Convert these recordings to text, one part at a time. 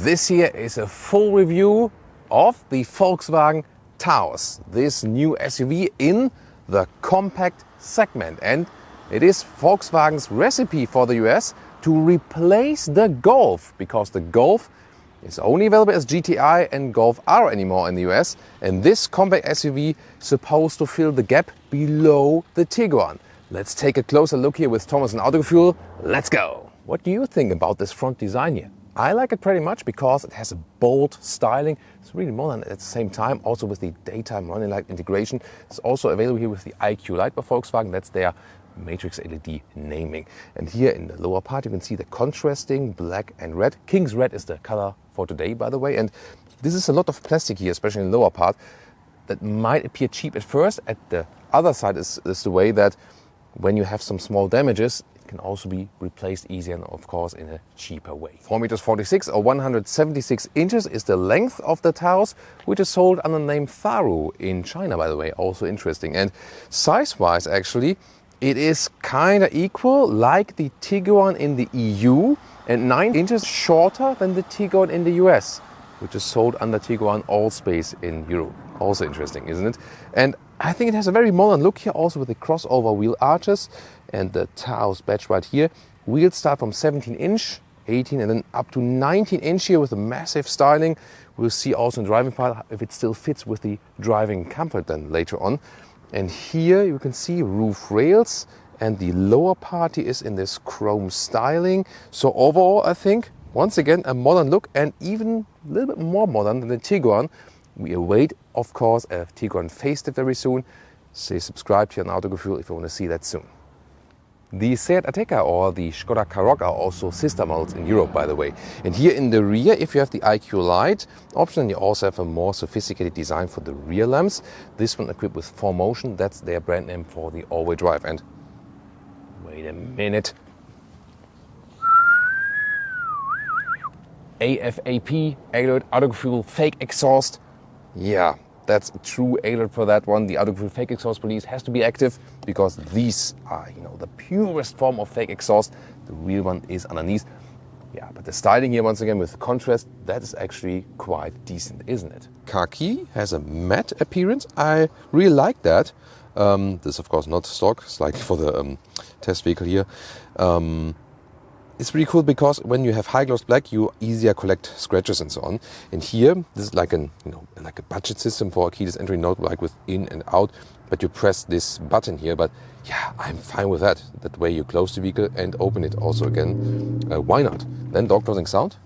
This here is a full review of the Volkswagen Taos, this new SUV in the compact segment. And it is Volkswagen's recipe for the US to replace the Golf, because the Golf is only available as GTI and Golf R anymore in the US. And this compact SUV is supposed to fill the gap below the Tiguan. Let's take a closer look here with Thomas and Autogefühl. Let's go! What do you think about this front design here? I like it pretty much because it has a bold styling. It's really modern at the same time, also with the daytime running light integration. It's also available here with the IQ Light by Volkswagen. That's their Matrix LED naming. And here in the lower part you can see the contrasting black and red. King's Red is the color for today, by the way. And this is a lot of plastic here, especially in the lower part, that might appear cheap at first. At the other side is the way that when you have some small damages, can also be replaced easier and of course in a cheaper way. 4.46 meters or 176 inches is the length of the Taos, which is sold under the name Tharu in China, by the way. Also interesting. And size-wise, actually, it is kind of equal like the Tiguan in the EU and 9 inches shorter than the Tiguan in the US, which is sold under Tiguan Allspace in Europe. Also interesting, isn't it? And I think it has a very modern look here, also with the crossover wheel arches and the Taos badge right here. Wheels start from 17 inch, 18 and then up to 19 inch here with a massive styling. We'll see also in the driving part if it still fits with the driving comfort then later on. And here you can see roof rails, and the lower part is in this chrome styling. So overall, I think, once again, a modern look, and even a little bit more modern than the Tiguan. We await, of course, a Tiguan facelift very soon. Stay subscribed here on Autogefühl if you want to see that soon. The Seat Ateca or the Skoda Karoq are also sister models in Europe, by the way. And here in the rear, if you have the IQ Light option, you also have a more sophisticated design for the rear lamps. This one equipped with 4Motion, that's their brand name for the all-wheel drive. And wait a minute. AFAP, alert, Autogefühl, fake exhaust. Yeah, that's a true alert for that one. The Autogefühl fake exhaust police has to be active because these are, the purest form of fake exhaust. The real one is underneath. Yeah, but the styling here, once again, with the contrast, that is actually quite decent, isn't it? Khaki has a matte appearance. I really like that. This, of course, not stock. It's like for the test vehicle here. It's really cool because when you have high gloss black, you easier collect scratches and so on. And here, this is like like a budget system for a keyless entry, not like with in and out, but you press this button here. But yeah, I'm fine with that. That way you close the vehicle and open it also again. Why not? Then door closing sound.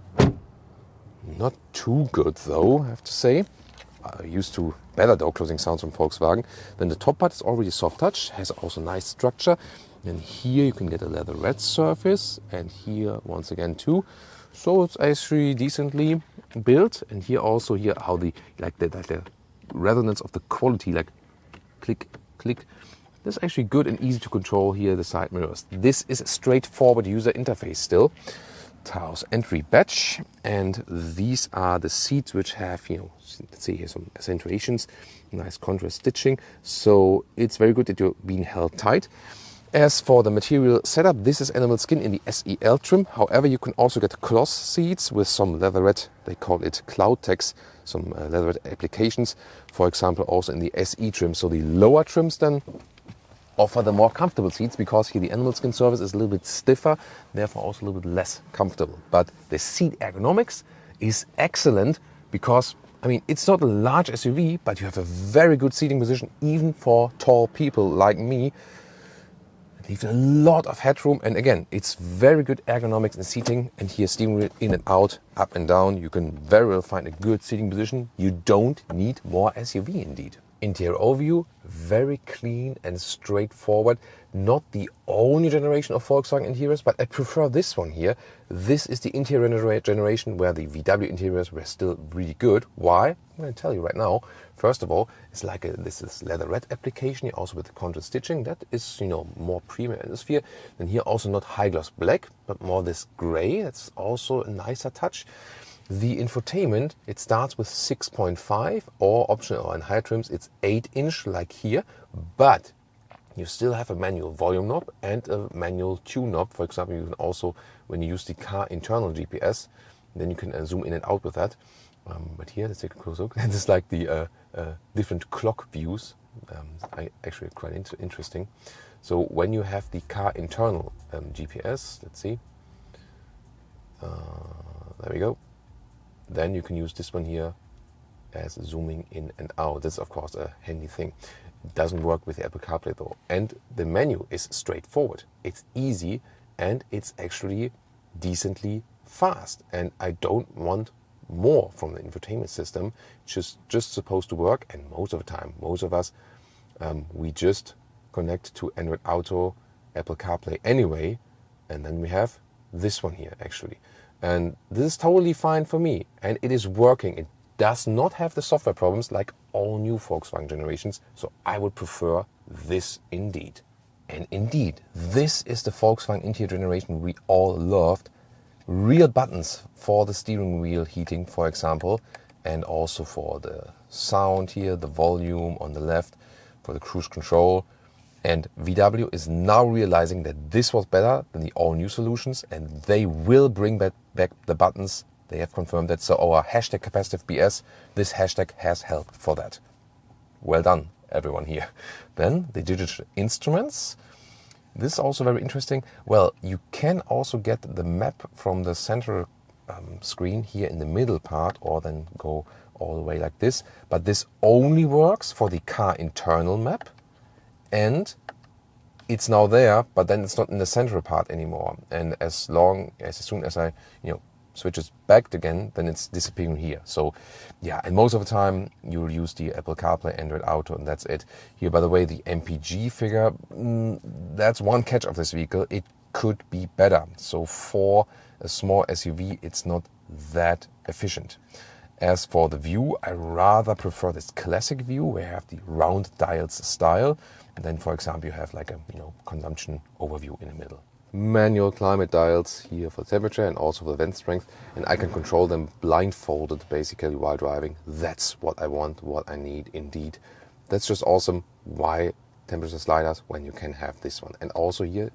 Not too good though, I have to say. Used to better door closing sounds from Volkswagen. Then the top part is already soft touch, has also nice structure. And here you can get a leather red surface, and here once again too. So it's actually decently built. And here also how the resonance of the quality, like click, click. That's actually good and easy to control here, the side mirrors. This is a straightforward user interface still. Taos entry badge, and these are the seats which have, let's see here some accentuations, nice contrast stitching. So it's very good that you're being held tight. As for the material setup, this is animal skin in the SEL trim. However, you can also get cloth seats with some leatherette, they call it Cloud Tex, some leatherette applications. For example, also in the SE trim. So the lower trims then offer the more comfortable seats, because here the animal skin surface is a little bit stiffer, therefore also a little bit less comfortable. But the seat ergonomics is excellent because, it's not a large SUV, but you have a very good seating position, even for tall people like me. Leaves a lot of headroom, and again, it's very good ergonomics in seating. And here, steering wheel in and out, up and down, you can very well find a good seating position. You don't need more SUV indeed. Interior overview, very clean and straightforward. Not the only generation of Volkswagen interiors, but I prefer this one here. This is the interior generation where the VW interiors were still really good. Why? I'm going to tell you right now. First of all, it's like this is leather red application here, also with the contrast stitching. That is, more premium atmosphere. And here also not high gloss black, but more this gray. That's also a nicer touch. The infotainment, it starts with 6.5 or optional, or in higher trims it's 8 inch like here, but you still have a manual volume knob and a manual tune knob. For example, you can also, when you use the car internal GPS, Then you can zoom in and out with that. But here, let's take a close look. This is like the different clock views. Actually quite interesting. So when you have the car internal GPS, let's see. There we go. Then you can use this one here as zooming in and out. That's of course a handy thing. It doesn't work with the Apple CarPlay though. And the menu is straightforward. It's easy and it's actually decently fast. And I don't want more from the infotainment system. It's just supposed to work. And most of the time, most of us, we just connect to Android Auto, Apple CarPlay anyway. And then we have this one here actually. And this is totally fine for me. And it is working. It does not have the software problems like all new Volkswagen generations. So I would prefer this indeed. And indeed, this is the Volkswagen interior generation we all loved. Real buttons for the steering wheel heating, for example, and also for the sound here, the volume on the left, for the cruise control. And VW is now realizing that this was better than the all-new solutions, and they will bring back the buttons. They have confirmed that. So our hashtag capacitive BS, this hashtag has helped for that. Well done, everyone here. Then the digital instruments. This is also very interesting. Well, you can also get the map from the central screen here in the middle part, or then go all the way like this. But this only works for the car internal map. And it's now there, but then it's not in the central part anymore. And as soon as I, switch it back again, then it's disappearing here. So yeah, and most of the time you will use the Apple CarPlay, Android Auto, and that's it. Here, by the way, the MPG figure, that's one catch of this vehicle. It could be better. So for a small SUV, it's not that efficient. As for the view, I rather prefer this classic view where you have the round dials style. And then, for example, you have like a consumption overview in the middle. Manual climate dials here for temperature and also for the vent strength. And I can control them blindfolded basically while driving. That's what I want, what I need indeed. That's just awesome. Why temperature sliders when you can have this one? And also here,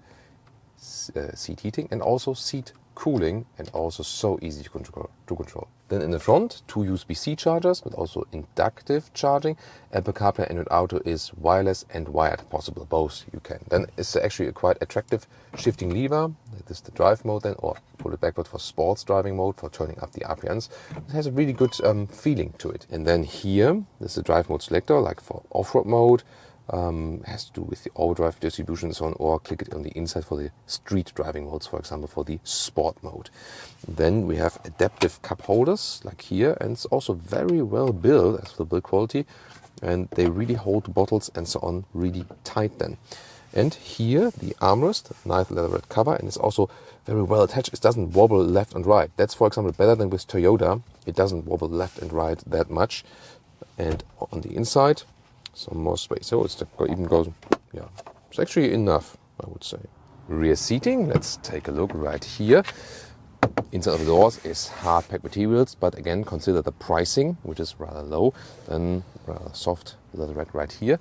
seat heating and also seat cooling, and also so easy to control. Then in the front, 2 USB-C chargers, but also inductive charging. Apple CarPlay, Android Auto is wireless and wired, possible both you can. Then it's actually a quite attractive shifting lever. This is the drive mode then, or pull it backward for sports driving mode, for turning up the RPMs. It has a really good feeling to it. And then here, this is the drive mode selector, like for off-road mode. Has to do with the overdrive distribution and so on, or click it on the inside for the street driving modes, for example, for the sport mode. Then we have adaptive cup holders, like here, and it's also very well built as for the build quality, and they really hold bottles and so on really tight then. And here, the armrest, nice leatherette cover, and it's also very well attached. It doesn't wobble left and right. That's, for example, better than with Toyota. It doesn't wobble left and right that much. And on the inside, some more space. So it's even goes, yeah, it's actually enough, I would say. Rear seating, let's take a look right here. Inside of the doors is hard pack materials, but again, consider the pricing, which is rather low, then rather soft leatherette right here.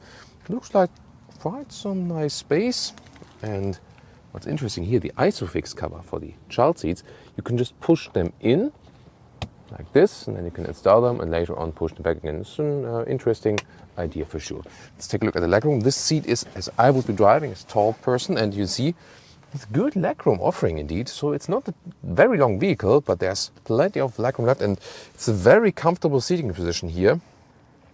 Looks like quite some nice space. And what's interesting here, the ISOFIX cover for the child seats, you can just push them in like this, and then you can install them and later on push them back again. It's an interesting idea for sure. Let's take a look at the legroom. This seat is, as I would be driving, as a tall person, and you see it's good legroom offering indeed. So it's not a very long vehicle, but there's plenty of legroom left, and it's a very comfortable seating position here.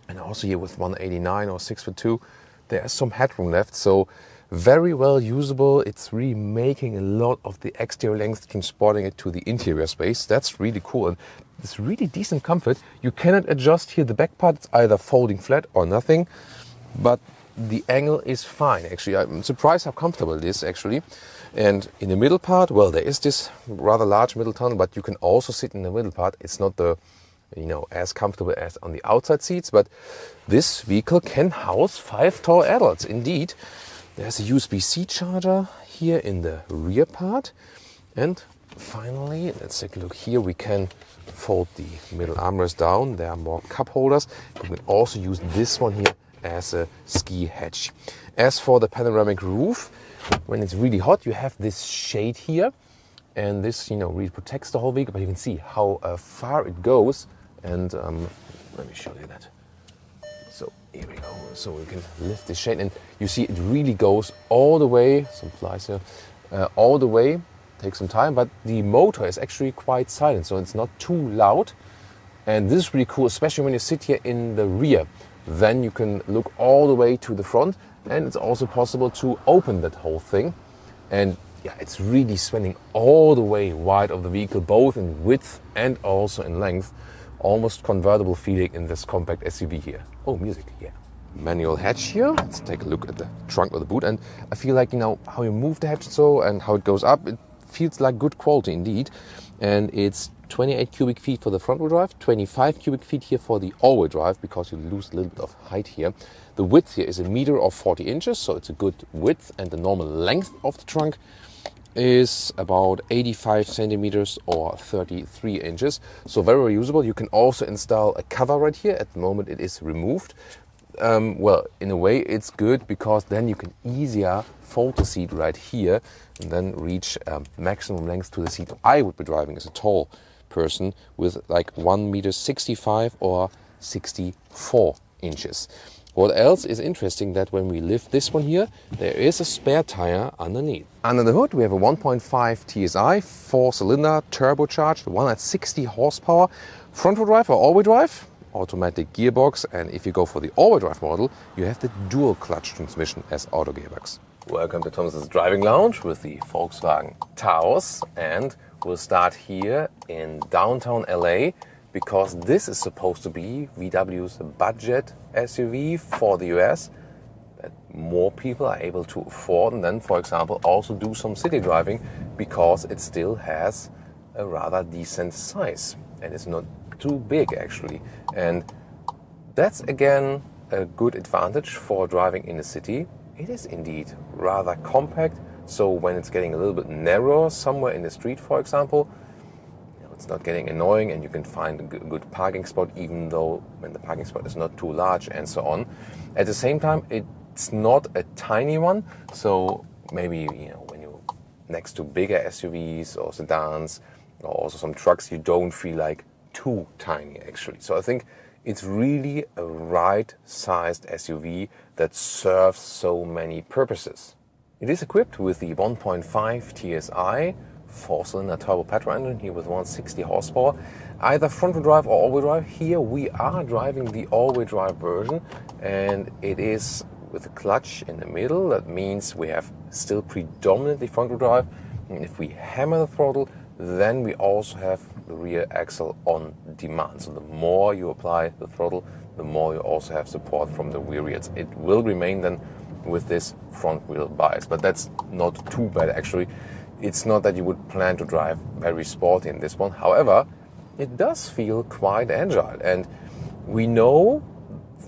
And also here with 189 or 6'2", there's some headroom left. So very well usable. It's really making a lot of the exterior length, transporting it to the interior space. That's really cool. And it's really decent comfort. You cannot adjust here the back part. It's either folding flat or nothing. But the angle is fine. Actually, I'm surprised how comfortable it is actually. And in the middle part, well, there is this rather large middle tunnel, but you can also sit in the middle part. It's not the, as comfortable as on the outside seats, but this vehicle can house 5 tall adults indeed. There's a USB-C charger here in the rear part. And finally, let's take a look here. We can fold the middle armrest down. There are more cup holders. You can also use this one here as a ski hatch. As for the panoramic roof, when it's really hot, you have this shade here. and this, really protects the whole vehicle, but you can see how far it goes. And let me show you that. So here we go. So we can lift this shade, and you see it really goes all the way. Some flies here, all the way. Takes some time, but the motor is actually quite silent, so it's not too loud. And this is really cool, especially when you sit here in the rear. Then you can look all the way to the front, and it's also possible to open that whole thing. And yeah, it's really spanning all the way wide of the vehicle, both in width and also in length. Almost convertible feeling in this compact SUV here. Oh, music, yeah. Manual hatch here. Let's take a look at the trunk or the boot. And I feel like, how you move the hatch so and how it goes up, it feels like good quality indeed. And it's 28 cubic feet for the front wheel drive, 25 cubic feet here for the all-wheel drive, because you lose a little bit of height here. The width here is 1 meter or 40 inches, so it's a good width, and the normal length of the trunk is about 85 centimeters or 33 inches. So very reusable. You can also install a cover right here. At the moment it is removed. Well, in a way it's good, because then you can easier fold the seat right here and then reach maximum length to the seat I would be driving as a tall person with like 1 meter 65 or 64 inches. What else is interesting, that when we lift this one here, there is a spare tire underneath. Under the hood we have a 1.5 TSI, 4-cylinder, turbocharged, one at 60 horsepower, front-wheel drive or all-wheel drive, automatic gearbox, and if you go for the all-wheel drive model, you have the dual clutch transmission as auto gearbox. Welcome to Thomas's Driving Lounge with the Volkswagen Taos, and we'll start here in downtown LA, because this is supposed to be VW's budget SUV for the US that more people are able to afford, and then, for example, also do some city driving, because it still has a rather decent size and it's not too big actually. And that's again a good advantage for driving in the city. It is indeed rather compact, so when it's getting a little bit narrower somewhere in the street, for example, it's not getting annoying, and you can find a good parking spot, even though when the parking spot is not too large and so on. At the same time, it's not a tiny one, so maybe when you're next to bigger SUVs or sedans or also some trucks, you don't feel like too tiny actually. So I think it's really a right-sized SUV that serves so many purposes. It is equipped with the 1.5 TSI 4-cylinder turbo petrol engine here with 160 horsepower, either front-wheel drive or all-wheel drive. Here we are driving the all-wheel drive version, and it is with a clutch in the middle. That means we have still predominantly front-wheel drive, and if we hammer the throttle, then we also have the rear axle on demand. So the more you apply the throttle, the more you also have support from the rear wheels. It will remain then with this front wheel bias, but that's not too bad actually. It's not that you would plan to drive very sporty in this one. However, it does feel quite agile. And we know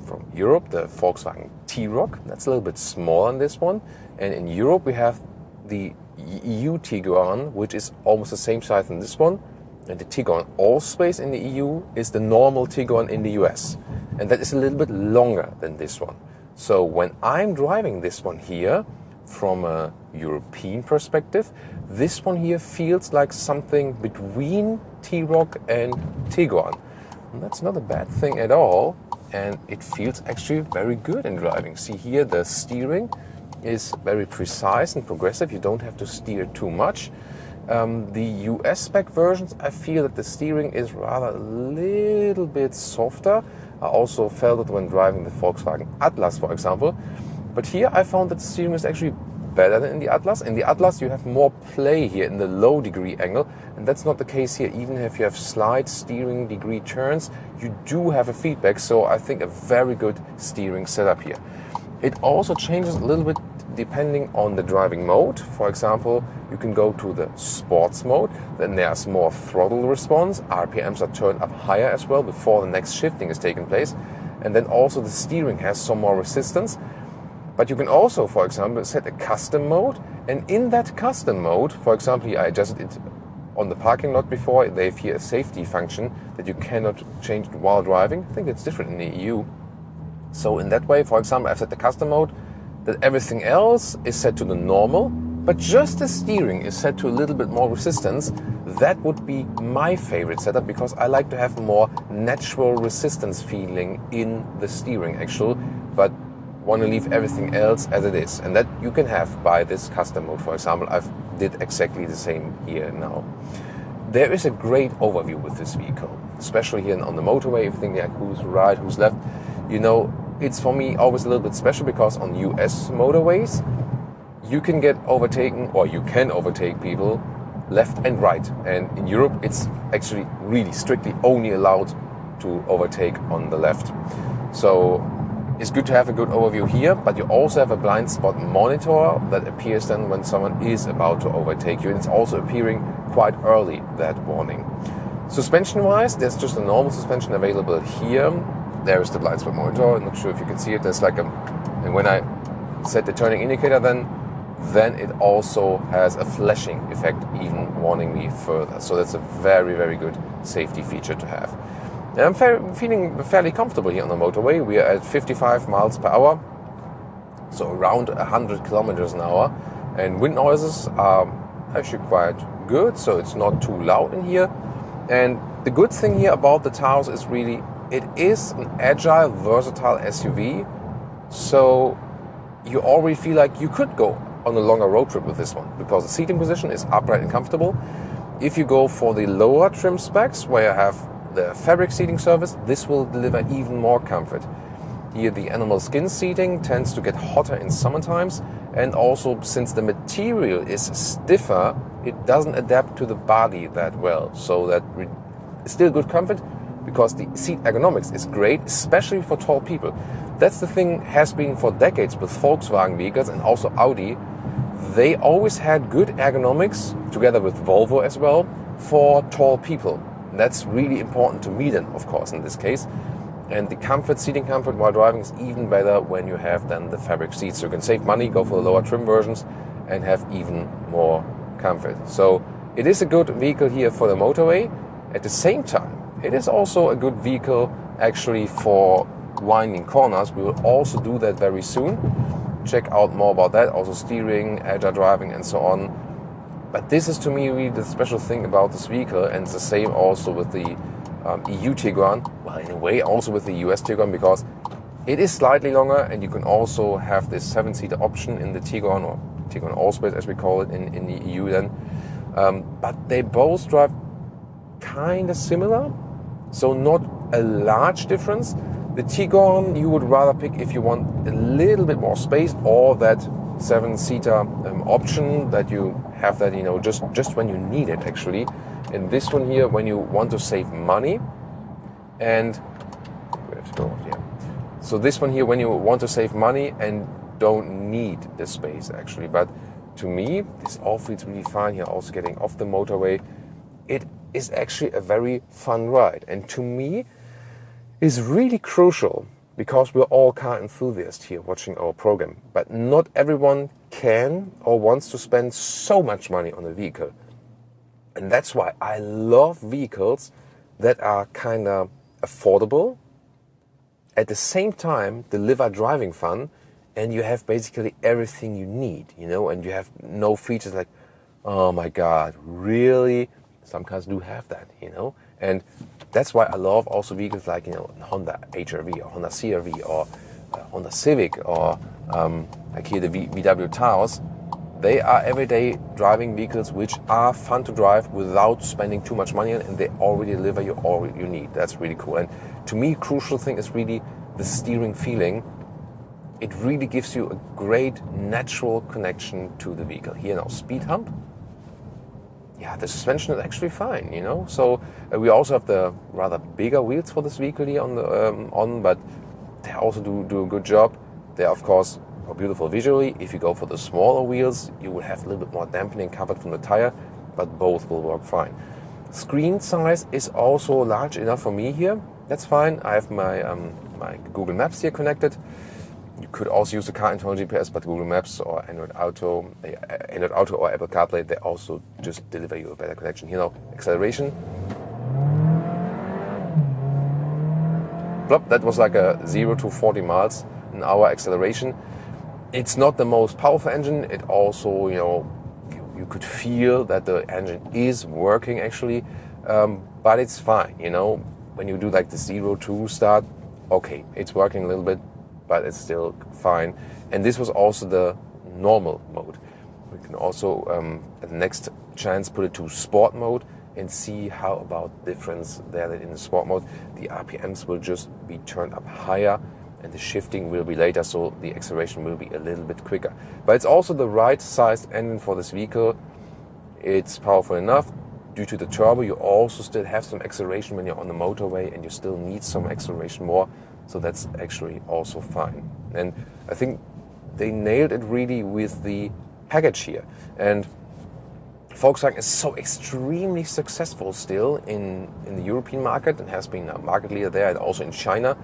from Europe the Volkswagen T-Roc, that's a little bit smaller than this one. And in Europe we have the EU Tiguan, which is almost the same size than this one. And the Tiguan Allspace in the EU is the normal Tiguan in the US. And that is a little bit longer than this one. So when I'm driving this one here, from a European perspective, this one here feels like something between T-Roc and Tiguan. And that's not a bad thing at all, and it feels actually very good in driving. See here, the steering is very precise and progressive. You don't have to steer too much. The US spec versions, I feel that the steering is rather a little bit softer. I also felt it when driving the Volkswagen Atlas, for example. But here I found that the steering is actually better than in the Atlas. In the Atlas you have more play here in the low degree angle, and that's not the case here. Even if you have slight steering degree turns, you do have a feedback, so I think a very good steering setup here. It also changes a little bit depending on the driving mode. For example, you can go to the sports mode, then there's more throttle response, RPMs are turned up higher as well before the next shifting is taking place, and then also the steering has some more resistance. But you can also, for example, set a custom mode, and in that custom mode, for example, I adjusted it on the parking lot before, they have here a safety function that you cannot change while driving. I think it's different in the EU. So in that way, for example, I've set the custom mode, that everything else is set to the normal, but just the steering is set to a little bit more resistance. That would be my favorite setup, because I like to have more natural resistance feeling in the steering actually, but want to leave everything else as it is. And that you can have by this custom mode, for example. I've did exactly the same here now. There is a great overview with this vehicle, especially here on the motorway. If you think like who's right, who's left, you know, it's for me always a little bit special, because on US motorways, you can get overtaken, or you can overtake people left and right. And in Europe, it's actually really strictly only allowed to overtake on the left. So it's good to have a good overview here, but you also have a blind spot monitor that appears then when someone is about to overtake you. And it's also appearing quite early, that warning. Suspension-wise, there's just a normal suspension available here. There is the blind spot monitor. I'm not sure if you can see it. There's like and when I set the turning indicator, then it also has a flashing effect, even warning me further. So that's a very, very good safety feature to have. And I'm feeling fairly comfortable here on the motorway. We are at 55 miles per hour, so around 100 kilometers an hour. And wind noises are actually quite good, so it's not too loud in here. And the good thing here about the Taos is really, it is an agile, versatile SUV. So you already feel like you could go on a longer road trip with this one, because the seating position is upright and comfortable. If you go for the lower trim specs, where you have the fabric seating service, this will deliver even more comfort. Here the animal skin seating tends to get hotter in summer times, and also since the material is stiffer, it doesn't adapt to the body that well. So that it's still good comfort, because the seat ergonomics is great, especially for tall people. That's the thing, has been for decades with Volkswagen vehicles and also Audi. They always had good ergonomics, together with Volvo as well, for tall people. And that's really important to me then, of course, in this case. And the comfort, seating comfort while driving is even better when you have then the fabric seats. So you can save money, go for the lower trim versions, and have even more comfort. So it is a good vehicle here for the motorway. At the same time, it is also a good vehicle actually for winding corners. We will also do that very soon. Check out more about that, also steering, agile driving, and so on. But this is to me really the special thing about this vehicle, and it's the same also with the EU Tiguan. Well, in a way also with the US Tiguan, because it is slightly longer, and you can also have this 7-seater option in the Tiguan, or Tiguan Allspace as we call it in the EU then. But they both drive kind of similar, so not a large difference. The Tiguan you would rather pick if you want a little bit more space, or that 7-seater option that you have that, you know, just when you need it actually. And this one here, when you want to save money, and we have to go off here. So this one here, when you want to save money and don't need the space actually. But to me, this all feels really fine here. Also getting off the motorway, it is actually a very fun ride, and to me is really crucial, because we're all car enthusiasts here watching our program, but not everyone can or wants to spend so much money on a vehicle. And that's why I love vehicles that are kind of affordable, at the same time deliver driving fun, and you have basically everything you need, you know, and you have no features like, oh my God, really? Some cars do have that, you know, and that's why I love also vehicles like, you know, Honda HR-V or Honda CR-V or Honda Civic or like here the VW Taos. They are everyday driving vehicles which are fun to drive without spending too much money on, and they already deliver you all you need. That's really cool. And to me, crucial thing is really the steering feeling. It really gives you a great natural connection to the vehicle. Here now, speed hump. Yeah, the suspension is actually fine, you know. So we also have the rather bigger wheels for this vehicle here but they also do a good job. They're of course beautiful visually. If you go for the smaller wheels, you will have a little bit more dampening covered from the tire, but both will work fine. Screen size is also large enough for me here. That's fine. I have my my Google Maps here connected. You could also use the car internal GPS, but Google Maps or Android Auto or Apple CarPlay, they also just deliver you a better connection. Here now, acceleration. Plop, that was like a 0 to 40 miles an hour acceleration. It's not the most powerful engine. It also, you know, you could feel that the engine is working actually, but it's fine, you know. When you do like the 0-2 start, okay, it's working a little bit, but it's still fine. And this was also the normal mode. We can also, at the next chance, put it to sport mode and see how about difference there. That in the sport mode, the RPMs will just be turned up higher and the shifting will be later, so the acceleration will be a little bit quicker. But it's also the right sized engine for this vehicle. It's powerful enough. Due to the turbo, you also still have some acceleration when you're on the motorway, and you still need some acceleration more, so that's actually also fine. And I think they nailed it really with the package here. And Volkswagen is so extremely successful still in the European market and has been a market leader there and also in China.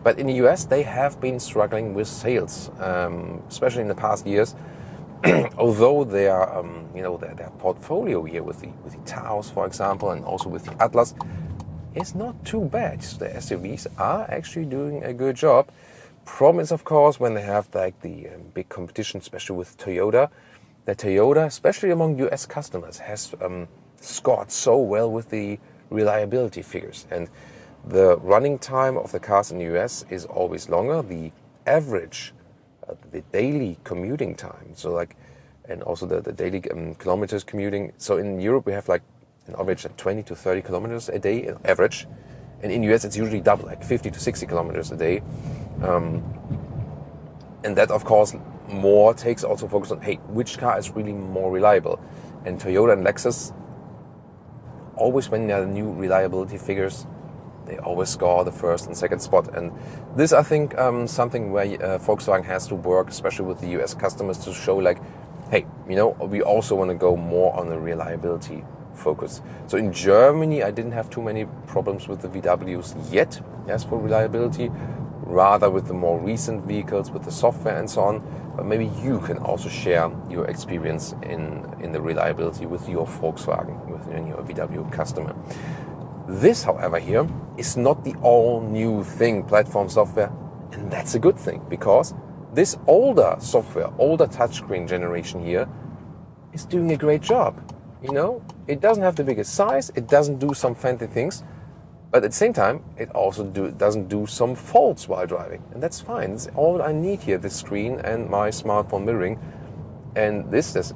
But in the US, they have been struggling with sales, especially in the past years. Although their portfolio here with the Taos, for example, and also with the Atlas is not too bad. The SUVs are actually doing a good job. Problem is, of course, when they have like the big competition, especially with Toyota. That Toyota, especially among US customers, has scored so well with the reliability figures. And the running time of the cars in the US is always longer. The average, the daily commuting time, so like, and also the daily kilometers commuting. So in Europe, we have like an average of 20 to 30 kilometers a day in average. And in the US, it's usually double, like 50 to 60 kilometers a day. And that, of course, more takes also focus on, hey, which car is really more reliable? And Toyota and Lexus, always when there are new reliability figures, they always score the first and second spot. And this, I think, something where Volkswagen has to work, especially with the US customers, to show like, hey, you know, we also want to go more on the reliability focus. So in Germany, I didn't have too many problems with the VWs yet, as for reliability, rather with the more recent vehicles, with the software and so on. But maybe you can also share your experience in the reliability with your Volkswagen, with your VW customer. This, however, here is not the all new thing, platform software, and that's a good thing, because this older software, older touchscreen generation here is doing a great job. You know, it doesn't have the biggest size, it doesn't do some fancy things, but at the same time, it also doesn't do some faults while driving, and that's fine. That's all I need here, this screen and my smartphone mirroring, and this is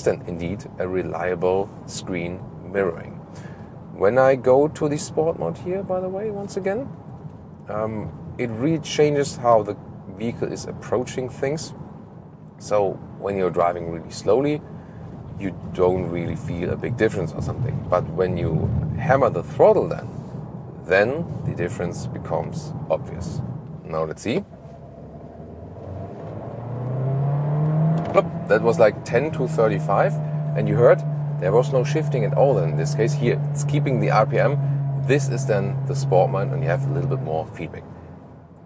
then indeed a reliable screen mirroring. When I go to the sport mode here, by the way, once again, it really changes how the vehicle is approaching things. So when you're driving really slowly, you don't really feel a big difference or something. But when you hammer the throttle then the difference becomes obvious. Now let's see. That was like 10 to 35, and you heard there was no shifting at all in this case. Here, it's keeping the RPM. This is then the sport mode, and you have a little bit more feedback.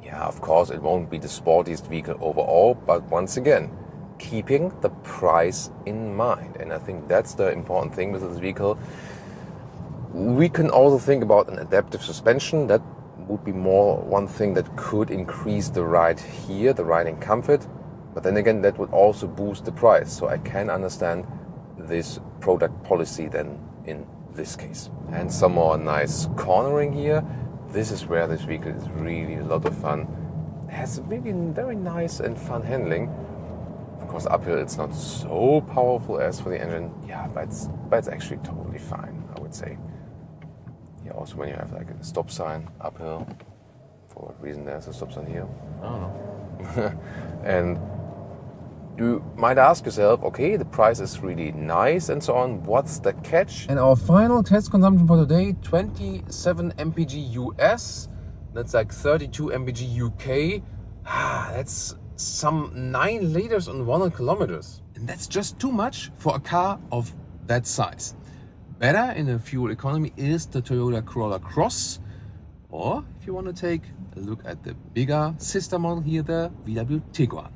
Yeah, of course, it won't be the sportiest vehicle overall, but once again, keeping the price in mind. And I think that's the important thing with this vehicle. We can also think about an adaptive suspension. That would be more one thing that could increase the ride here, the riding comfort. But then again, that would also boost the price. So I can understand this product policy then in this case. And some more nice cornering here. This is where this vehicle is really a lot of fun. It has really very nice and fun handling. Of course, uphill it's not so powerful as for the engine. Yeah, but it's actually totally fine, I would say. Yeah, also when you have like a stop sign uphill, for what reason there's a stop sign here, I don't know. And you might ask yourself, okay, the price is really nice and so on, what's the catch? And our final test consumption for today, 27 mpg US, that's like 32 mpg UK. That's some 9 liters on 100 kilometers. And that's just too much for a car of that size. Better in the fuel economy is the Toyota Corolla Cross, or if you want to take a look at the bigger sister model here, the VW Tiguan.